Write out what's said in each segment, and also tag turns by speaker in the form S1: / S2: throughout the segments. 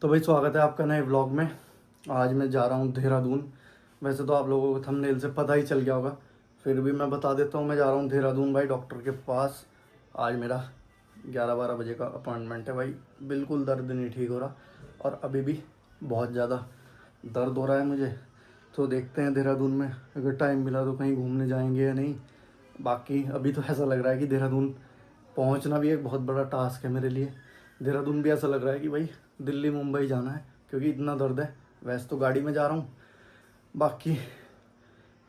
S1: तो भाई स्वागत है आपका नए व्लॉग में। आज मैं जा रहा हूँ देहरादून। वैसे तो आप लोगों को थंबनेल से पता ही चल गया होगा, फिर भी मैं बता देता हूँ। मैं जा रहा हूँ देहरादून भाई, डॉक्टर के पास। आज मेरा 11-12 बजे का अपॉइंटमेंट है भाई। बिल्कुल दर्द नहीं ठीक हो रहा और अभी भी बहुत ज़्यादा दर्द हो रहा है मुझे। तो देखते हैं देहरादून में अगर टाइम मिला तो कहीं घूमने जाएंगे या नहीं। बाकी अभी तो ऐसा लग रहा है कि देहरादून पहुंचना भी एक बहुत बड़ा टास्क है मेरे लिए। देहरादून भी ऐसा लग रहा है कि भाई दिल्ली मुंबई जाना है, क्योंकि इतना दर्द है। वैसे तो गाड़ी में जा रहा हूँ। बाकी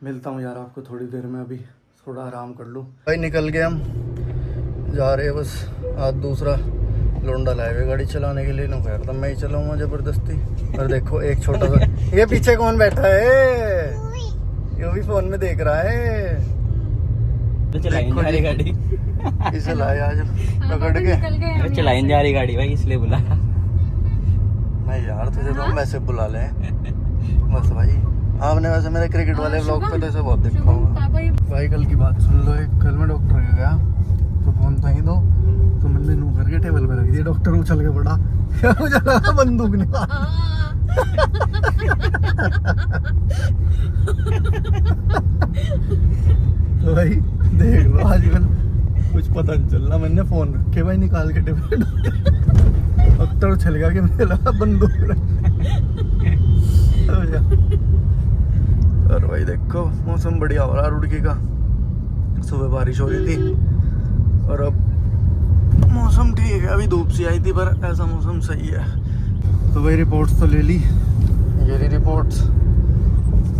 S1: मिलता हूँ यार आपको थोड़ी देर में, अभी थोड़ा आराम कर लूँ। भाई निकल गए हम, जा रहे हैं बस। आज दूसरा लोंडा लाए हुए गाड़ी चलाने के लिए। ना खैर तब मैं ही चलाऊँगा ज़बरदस्ती। और देखो एक छोटा सा ये पीछे कौन बैठा है, ये भी फ़ोन में देख रहा है।
S2: तो चलाइन जा रही गाड़ी,
S1: इसे लाए आज पकड़ के।
S2: चलाइन जा रही गाड़ी भाई, इसलिए बुला।
S1: नहीं यार तुझे तो हम वैसे बुला लें बस भाई। आपने वैसे मेरे क्रिकेट वाले व्लॉग पे तो ऐसे बहुत देखा होगा भाई। कल की बात सुन लो। एक कल मैं डॉक्टर के गया तो फोन तो ही दो, तो मैंने नू करके टेबल पे रख दिया। डॉक्टर उछल के पड़ा, मुझे लगा बंदूक निकाल। तो भाई देख लो आजकल कुछ पता नहीं चल रहा। मैंने फोन रखे भाई निकाल के टेबल। डॉक्टर उछल गया कि मुझे लगा बंदूक। और भाई देखो मौसम बढ़िया हो रहा है रुड़की का। सुबह बारिश हो रही थी और अब मौसम ठीक है। अभी धूप सी आई थी पर ऐसा मौसम सही है। तो भाई रिपोर्ट्स तो ले ली, ये रही रिपोर्ट्स।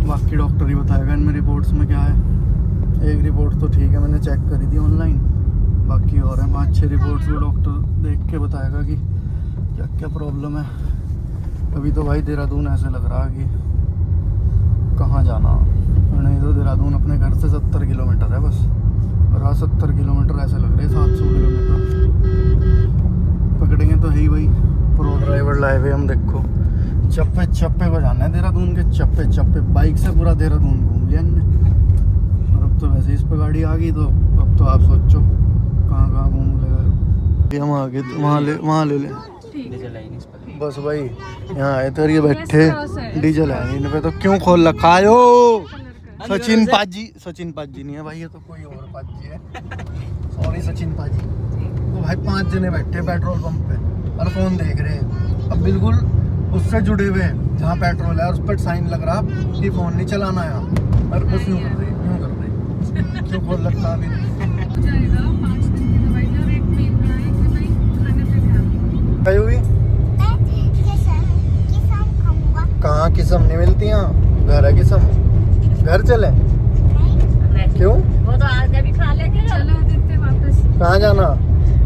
S1: बाकी डॉक्टर ही बताएगा इनमें रिपोर्ट्स में क्या है। एक रिपोर्ट तो ठीक है, मैंने चेक करी थी ऑनलाइन। बाकी और है 5-6 रिपोर्ट्स वो डॉक्टर देख के बताएगा कि क्या क्या प्रॉब्लम है। अभी तो भाई देहरादून ऐसे लग रहा है कि कहाँ जाना। नहीं तो देहरादून अपने घर से 70 किलोमीटर है बस। और 70 किलोमीटर ऐसे लग रहे हैं 700 किलोमीटर पकड़ेंगे तो है ही भाई। प्रो ड्राइवर लाए हुए हम। देखो चप्पे चप्पे को जाना है देहरादून के, चप्पे चप्पे। बाइक से पूरा देहरादून घूम लिया हमने। और अब तो वैसे इस पर गाड़ी आ गई, तो अब तो आप सोचो कहाँ कहाँ घूम लेगा। हम आगे वहाँ ले लें बस भाई। यहाँ आए थे ये बैठे डीजल है इन पे, तो क्यों खोल रखा है यो। सचिन पाजी नहीं है भाई, ये तो कोई और पाजी है। सॉरी सचिन पाजी। तो भाई 5 जने बैठे पेट्रोल पंप पे और फोन देख रहे हैं। अब बिल्कुल उससे जुड़े हुए हैं जहाँ पेट्रोल है, उस पर साइन लग रहा कि फोन नहीं चलाना है। और बस क्यों कर रहे क्यों खोल रखा अभी। कहाँ किस्म नहीं मिलती यहाँ, घर है किस्म। घर चले क्यों,
S3: वो तो आज भी खा लेंगे। चलो देते वापस।
S1: कहाँ जाना,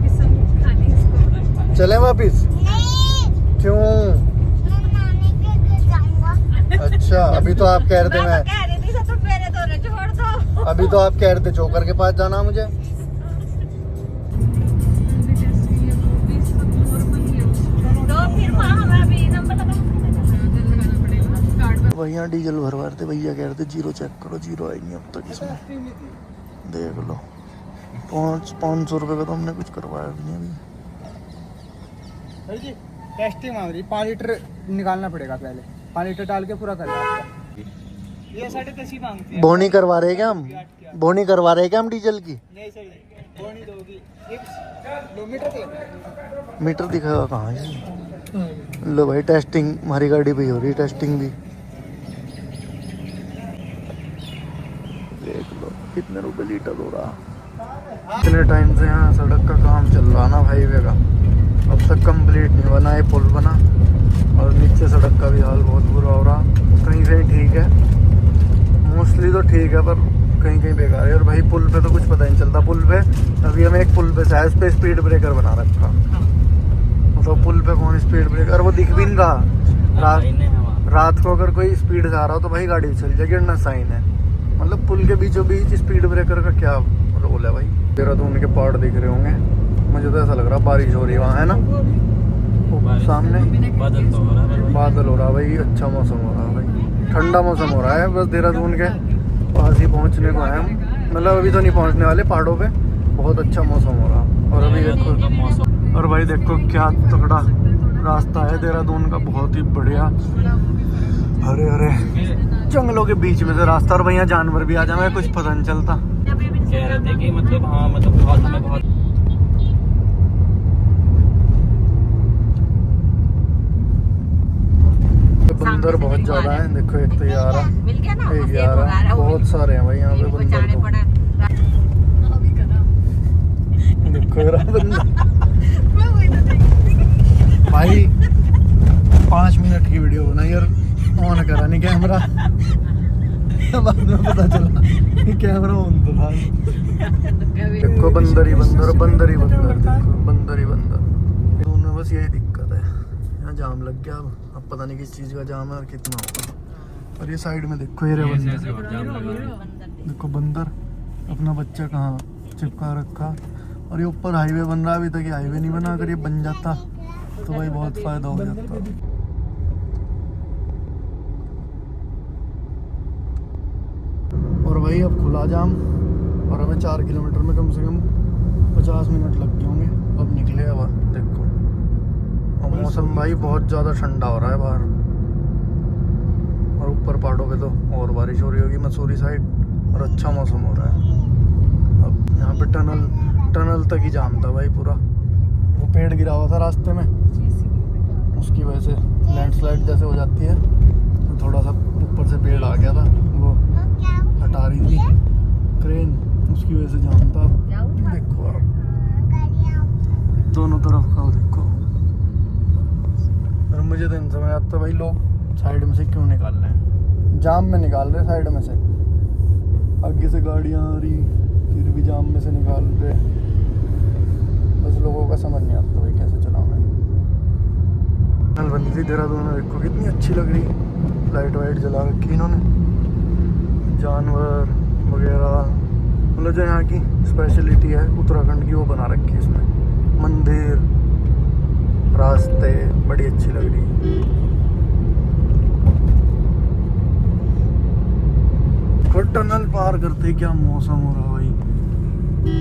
S3: किस्म खानी इसको।
S1: चले वापिस। क्यों, अच्छा अभी तो आप कह रहे थे मैं
S3: कह रही थी तो मेरे दोनों छोड़ दो।
S1: अभी तो आप कह रहे थे चोकर के पास जाना मुझे। भैया डीजल भरवा रहे थे। भैया कह रहे थे जीरो चेक करो, जीरो आई नहीं अब तक इसमें। देख लो 500 रुपये का तो हमने कुछ करवाया भी नहीं अभी।
S4: टेस्टिंग मांग रही, 5 लीटर निकालना पड़ेगा पहले। 5 लीटर डाल के पूरा करना है। ये 10.5 मांगती है।
S1: बोनी करवा रहे हैं क्या हम, बोनी करवा रहे हैं क्या हम डीजल की।
S4: नहीं सर बोनी दोगी। लो
S1: मीटर दिखाएगा कहाँ है। लो भाई टेस्टिंग हमारी गाड़ी पे ही हो रही है, टेस्टिंग भी। देख लो कितने रुपए लीटर हो रहा। इतने टाइम से यहाँ सड़क का काम चल रहा ना हाईवे का, अब तक कंप्लीट नहीं बना। ये पुल बना और नीचे सड़क का भी हाल बहुत बुरा हो रहा। कहीं कहीं ठीक है, मोस्टली तो ठीक है, पर कहीं कहीं बेकार है। और भाई पुल पे तो कुछ पता नहीं चलता। पुल पे अभी हम एक पुल पे से उस पे स्पीड ब्रेकर बना रखा। मतलब पुल पे कौन स्पीड ब्रेकर, वो दिख भी नहीं रहा। रात को अगर कोई स्पीड से आ रहा हो तो भाई गाड़ी चल जाएगी, ना साइन है। मतलब पुल के बीचों बीच स्पीड ब्रेकर का क्या रोल है भाई। देहरादून के पहाड़ दिख रहे होंगे, मुझे तो ऐसा लग रहा बारिश हो रही है वहाँ, है ना सामने बादल हो रहा भाई। अच्छा मौसम हो रहा है भाई, ठंडा मौसम हो रहा है। बस देहरादून के पास ही पहुँचने को आए हम। मतलब अभी तो नहीं पहुँचने वाले, पहाड़ों पे बहुत अच्छा मौसम हो रहा। और अभी देखो, और भाई देखो क्या तगड़ा रास्ता है देहरादून का, बहुत ही बढ़िया हरे हरे जंगलों के बीच में से रास्ता, और भैया जानवर भी आ जाए कुछ पता नहीं चलता।
S2: कह रहे थे कि मतलब हाँ मतलब बहुत हमें बहुत
S1: बंदर बहुत ज्यादा है। देखो एक तो ये आ रहा,
S3: मिल गया ना,
S1: एक ये आ रहा, बहुत सारे हैं भाई यहाँ पे बंदर तो। देखो ये रहा बंदर भाई। 5 मिनट की वीडियो बनाई और ऑन करा नहीं कैमरा, बाद में पता चला कि कैमरा ऑन तो था। देखो बंदर ही बंदर, बंदर ही बंदर, देखो बंदर ही बंदर। उनमें बस यही दिक्कत है, यहाँ जाम लग गया। अब पता नहीं किस चीज़ का जाम है और कितना होगा। और ये साइड में देखो ये रहे बंदर, देखो बंदर अपना बच्चा कहाँ चिपका रखा। और ये ऊपर हाईवे बन रहा है, अभी तक ये हाईवे नहीं बना। अगर ये बन जाता तो भाई बहुत फायदा हो जाता। और भाई अब खुला जाम, और हमें 4 किलोमीटर में कम से कम 50 मिनट लग गए होंगे। अब निकले अब देखो, और मौसम भाई बहुत ज़्यादा ठंडा हो रहा है बाहर। और ऊपर पहाड़ों पे तो और बारिश हो रही होगी मसूरी साइड, और अच्छा मौसम हो रहा है। अब यहाँ पे टनल तक ही जाम था भाई पूरा। वो पेड़ गिरा हुआ था रास्ते में, उसकी वजह से लैंडस्लाइड जैसे हो जाती है, तो थोड़ा सा ऊपर से पेड़ आ गया था, वो हटा रही थी क्रेन, उसकी वजह से जाम था। देखो आप दोनों तरफ का देखो। और मुझे तो नहीं समझ आता भाई लोग साइड में से क्यों निकाल रहे हैं, जाम में निकाल रहे साइड में से। आगे से गाड़ियाँ आ रही फिर भी जाम में से निकाल रहे। बस लोगों का समझ नहीं आता भाई कैसे चलाना है। नल बंदी थी देहरादून में, देखो कितनी अच्छी लग रही, लाइट वाइट जला रखी इन्होंने, जानवर वगैरह। मतलब जो यहाँ की स्पेशलिटी है उत्तराखंड की वो बना रखी है इसमें। मंदिर, रास्ते बड़ी अच्छी लग रही है। टनल पार करते क्या मौसम हो रहा भाई,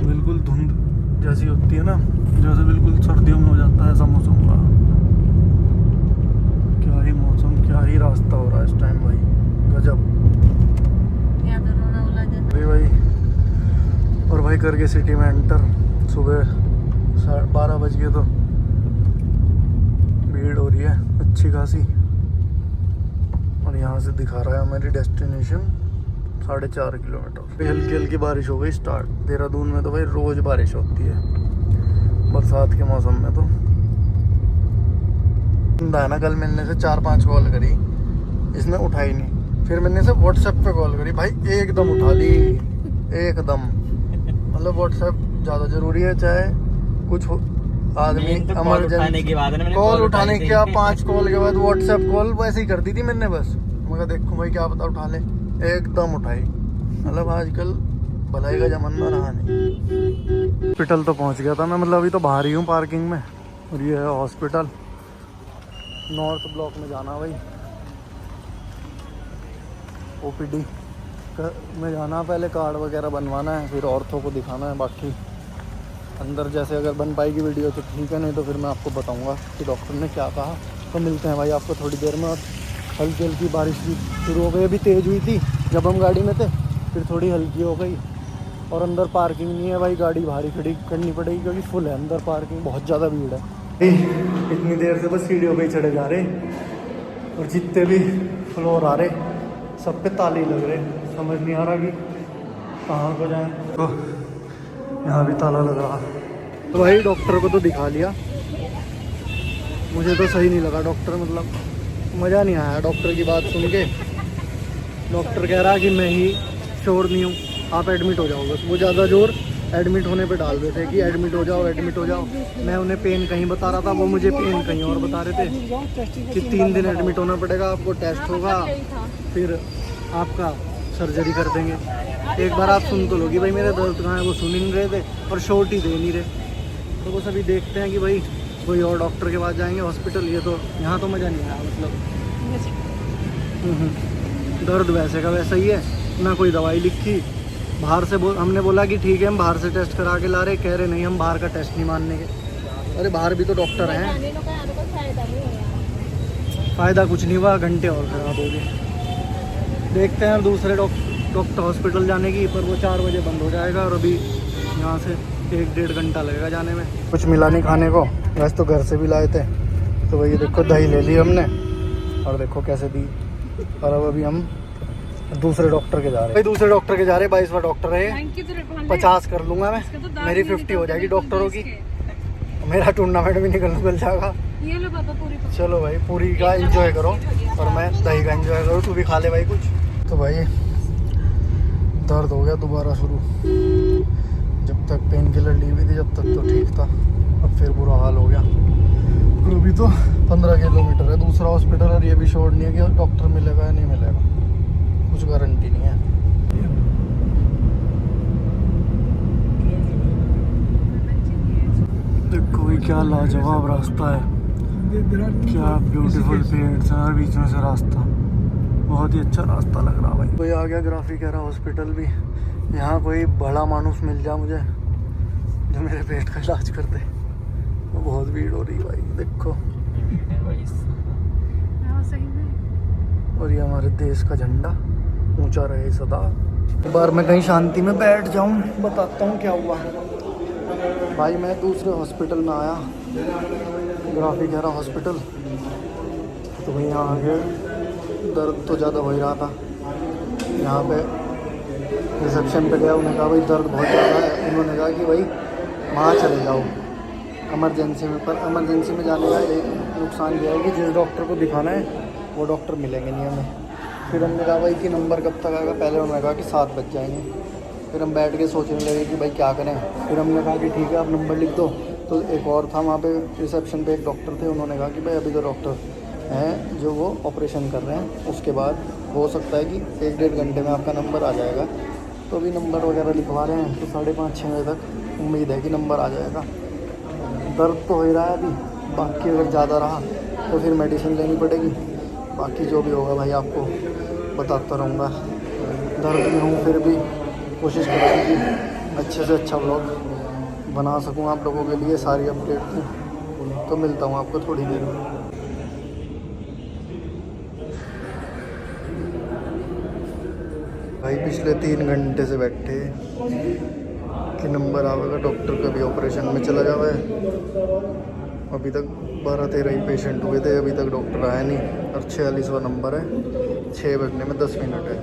S1: बिल्कुल धुंध जैसी होती है ना, जैसे बिल्कुल सर्दियों में हो जाता है ऐसा मौसम हुआ। क्या ही मौसम, क्या ही रास्ता हो रहा है इस टाइम भाई, गजब भाई। और भाई करके सिटी में एंटर, सुबह 12 बज गए तो भीड़ हो रही है अच्छी खासी। और यहाँ से दिखा रहा है हमारी डेस्टिनेशन 4.5 किलोमीटर। हल्की हल्की बारिश हो गई स्टार्ट। देहरादून में तो भाई रोज बारिश होती है बरसात के मौसम में। तो है ना, कल मैंने से 4-5 कॉल करी, इसने उठाई नहीं। फिर मैंने से व्हाट्सएप पे कॉल करी, भाई एकदम उठा ली, एकदम। मतलब व्हाट्सएप ज़्यादा ज़रूरी है, चाहे कुछ आदमी इमरजेंसी कॉल उठाने के 5 कॉल के बाद व्हाट्सएप कॉल वैसे ही कर दी थी मैंने। बस मगर देखो भाई क्या पता उठा ले, एकदम उठाई। मतलब आजकल भलाई का जमाना रहा नहीं। हॉस्पिटल तो पहुंच गया था मैं, मतलब अभी तो बाहर ही हूँ पार्किंग में। और ये है हॉस्पिटल, नॉर्थ ब्लॉक में जाना भाई। ओपीडी में जाना, पहले कार्ड वगैरह बनवाना है, फिर ऑर्थो को दिखाना है। बाकी अंदर जैसे अगर बन पाएगी वीडियो तो ठीक है, नहीं तो फिर मैं आपको बताऊंगा कि डॉक्टर ने क्या कहा। तो मिलते हैं भाई आपको थोड़ी देर में। और हल्की हल्की बारिश भी शुरू हो गई, अभी तेज़ हुई थी जब हम गाड़ी में थे, फिर थोड़ी हल्की हो गई। और अंदर पार्किंग नहीं है भाई, गाड़ी बाहर ही खड़ी करनी पड़ेगी क्योंकि फुल है अंदर पार्किंग, बहुत ज़्यादा भीड़ है। इतनी देर से बस सीढ़ियों पे ही चढ़े जा रहे, और जितने भी फ्लोर आ रहे सब पे ताले लग रहे, समझ नहीं आ रहा कि कहाँ को जाएं। तो यहाँ भी ताला लग रहा। तो भाई डॉक्टर को तो दिखा लिया, मुझे तो सही नहीं लगा डॉक्टर, मतलब मज़ा नहीं आया डॉक्टर की बात सुन के। डॉक्टर कह रहा कि मैं ही श्योर नहीं हूँ, आप एडमिट हो जाओ। बस वो ज़्यादा जोर एडमिट होने पे डाल रहे थे कि एडमिट हो जाओ एडमिट हो जाओ। मैं उन्हें पेन कहीं बता रहा था, वो मुझे पेन कहीं और बता रहे थे कि 3 दिन एडमिट होना पड़ेगा आपको, टेस्ट होगा, फिर आपका सर्जरी कर देंगे। एक बार आप सुन तो लोगी भाई मेरे दर्द कहाँ है, वो सुन ही नहीं रहे थे और शॉर्ट ही दे नहीं रहे। तो बस अभी देखते हैं कि भाई कोई और डॉक्टर के पास जाएंगे हॉस्पिटल। ये तो यहाँ तो मज़ा नहीं आया, मतलब दर्द वैसे का वैसा ही है, ना कोई दवाई लिखी। बाहर से हमने बोला कि ठीक है हम बाहर से टेस्ट करा के ला रहे, कह रहे नहीं हम बाहर का टेस्ट नहीं मानने के। अरे बाहर भी तो डॉक्टर हैं।
S3: जाने का आने का फायदा नहीं होगा।
S1: फ़ायदा कुछ नहीं हुआ, घंटे और ख़राब हो गए। देखते हैं दूसरे डॉक्टर हॉस्पिटल जाने की, पर वो 4 बजे बंद हो जाएगा और अभी यहाँ से 1-1.5 घंटा लगेगा जाने में। कुछ मिला नहीं खाने को, वैसे तो घर से भी लाए थे। तो वही देखो दही ले ली हमने और देखो कैसे दी। और अब अभी हम दूसरे डॉक्टर के जा रहे हैं। भाई दूसरे डॉक्टर के जा रहे हैं, 22वां डॉक्टर है। 50 कर लूँगा मैं, मेरी 50 हो जाएगी डॉक्टरों की। मेरा टूर्नामेंट भी निकल जाएगा।
S3: ये लो पापा पूरी।
S1: चलो भाई पूरी का एंजॉय करो और मैं दही का एंजॉय करूँ, तू भी खा ले भाई कुछ। तो भाई दर्द हो गया दोबारा शुरू। जब तक पेन किलर ली हुई थी जब तक तो ठीक था, अब फिर बुरा हाल हो गया। और अभी तो 15 किलोमीटर है दूसरा हॉस्पिटल और ये भी श्योर नहीं है कि डॉक्टर मिलेगा या नहीं मिलेगा, कुछ गारंटी नहीं है। देखो भाई क्या लाजवाब रास्ता है, क्या ब्यूटीफुल पेड़्स हैं और बीच में से रास्ता, बहुत ही अच्छा रास्ता लग रहा भाई। कोई आ गया ग्राफिक एरा हॉस्पिटल भी। यहाँ कोई बड़ा मानुस मिल जाए मुझे जो मेरे पेट का इलाज कर दे। बहुत भीड़ हो रही है भाई, देखो। और ये हमारे देश का झंडा ऊंचा रहे सदा। एक बार मैं कहीं शांति में बैठ जाऊं, बताता हूँ क्या हुआ। भाई मैं दूसरे हॉस्पिटल में आया, ग्राफिक एरा हॉस्पिटल। तो भाई यहाँ आगे दर्द तो ज़्यादा हो ही रहा था। यहाँ पे रिसेप्शन पे गया, उन्होंने कहा भाई दर्द बहुत ज़्यादा है। उन्होंने कहा कि भाई वहाँ चले जाओ इमरजेंसी में। पर इमरजेंसी में जाने का एक नुकसान ये है कि जिस डॉक्टर को दिखाना है वो डॉक्टर मिलेंगे नहीं हमें। फिर हमने कहा भाई कि नंबर कब तक आएगा। पहले उन्होंने कहा कि 7 बज जाएंगे। फिर हम बैठ के सोचने लगे कि भाई क्या करें। फिर हमने कहा कि ठीक है आप नंबर लिख दो। तो एक और था वहाँ पे रिसेप्शन पे एक डॉक्टर थे, उन्होंने कहा कि भाई अभी तो डॉक्टर हैं जो वो ऑपरेशन कर रहे हैं, उसके बाद हो सकता है कि 1-1.5 घंटे में आपका नंबर आ जाएगा। तो अभी नंबर वगैरह लिखवा रहे हैं, तो 5:30-6 बजे तक उम्मीद है कि नंबर आ जाएगा। दर्द तो हो ही रहा है अभी, बाकी अगर ज़्यादा रहा तो फिर मेडिसिन लेनी पड़ेगी। बाकी जो भी होगा भाई आपको बताता रहूँगा। दर्द में हूँ फिर भी कोशिश करूँगी कि अच्छे से अच्छा व्लॉग बना सकूँ आप लोगों के लिए, सारी अपडेट की। तो मिलता हूँ आपको थोड़ी देर में। भाई पिछले 3 घंटे से बैठे कि नंबर आवेगा, डॉक्टर कभी ऑपरेशन में चला जावा है। अभी तक 12-13 ही पेशेंट हुए थे, अभी तक डॉक्टर आया नहीं। और 46वां नंबर है, 6 बजने में 10 मिनट है।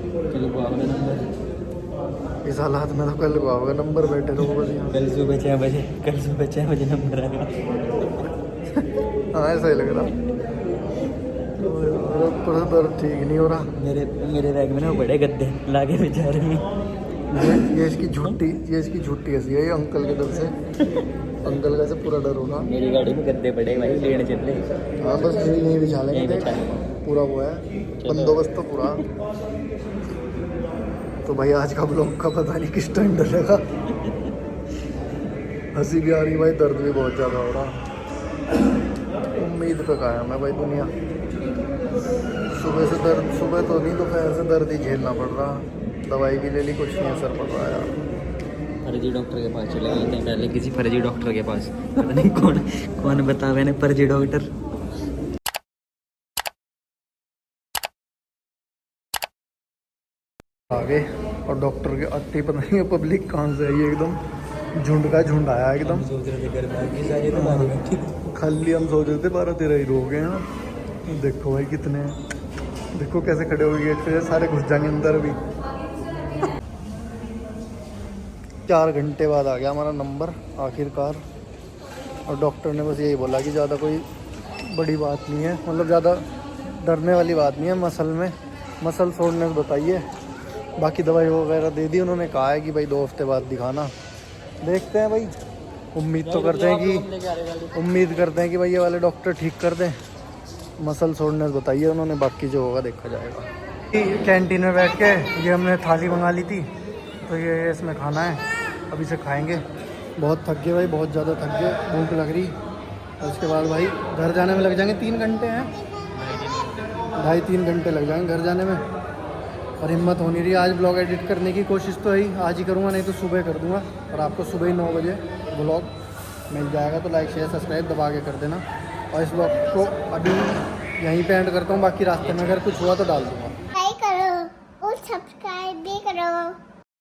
S1: इस हालात में तो कल को आवेगा नंबर, बैठे रहो बस यहाँ।
S2: कल सुबह 6 बजे नंबर आएगा।
S1: हाँ ऐसा ही लग रहा। और दर्द ठीक नहीं हो रहा।
S2: मेरे बैग में ना बड़े गद्दे लागे बेचारे में।
S1: ये इसकी झूठी हंसी है ये अंकल के डर से। अंकल का से पूरा डर होगा।
S2: मेरी गाड़ी में गद्दे पड़े भाई, लेने चले।
S1: हाँ बस यही बिछा
S2: यहीं
S1: लेंगे,
S2: बिछा लेंगे।
S1: पूरा वो है बंदोबस्त तो पूरा। तो भाई आज का ब्लॉग का पता नहीं किस टाइम डलेगा। हंसी भी आ रही भाई, दर्द भी बहुत ज़्यादा हो रहा। उम्मीद पे काया मैं भाई दुनिया। सुबह से दर्द, सुबह तो नहीं दोपहर से दर्द ही झेलना पड़ रहा। दवाई भी ले ली, कुछ नहीं असर पड़ रहा है यार।
S2: फर्जी डॉक्टर के पास चले गए थे पहले, किसी फर्जी डॉक्टर के पास। पता नहीं कौन बता मैंने फर्जी डॉक्टर।
S1: आगे और डॉक्टर के अट्टी पता नहीं पब्लिक कहाँ से आई है, एकदम झुंड का झुंड आया एकदम।
S2: सोच रहे थे घर में सारे तो मारे बैठे।
S1: खाली हम सोच रहे थे 12-13 ही लोग हैं यहाँ। देखो भाई कितने, देखो कैसे खड़े हो गए गेट पे, सारे घुस जाएंगे अंदर भी। 4 घंटे बाद आ गया हमारा नंबर आखिरकार। और डॉक्टर ने बस यही बोला कि ज़्यादा कोई बड़ी बात नहीं है, मतलब ज़्यादा डरने वाली बात नहीं है। मसल सोडनेस बताइए, बाकी दवाई वगैरह दे दी। उन्होंने कहा है कि भाई 2 हफ्ते बाद दिखाना। देखते हैं भाई, उम्मीद करते हैं कि भाई ये वाले डॉक्टर ठीक कर दें। मसल सोडनेस बताइए उन्होंने, बाकी जो होगा देखा जाएगा। कैंटीन में बैठ के ये हमने थाली मंगा ली थी, तो ये इसमें खाना है, अभी से खाएंगे। बहुत थक गए भाई, बहुत ज़्यादा थक गए, भूख लग रही। और उसके बाद भाई घर जाने में लग जाएंगे 3 घंटे हैं, 2.5-3 घंटे लग जाएंगे घर जाने में। और हिम्मत हो नहीं रही आज ब्लॉग एडिट करने की। कोशिश तो है आज ही करूँगा, नहीं तो सुबह कर दूँगा। और आपको सुबह ही 9 बजे ब्लॉग मिल जाएगा। तो लाइक शेयर सब्सक्राइब दबा के कर देना। और इस ब्लॉग को अभी यहीं पे एंड करता हूँ, बाकी रास्ते में अगर कुछ हुआ तो डाल दूँगा।
S5: लाइक करो और सब्सक्राइब भी करो।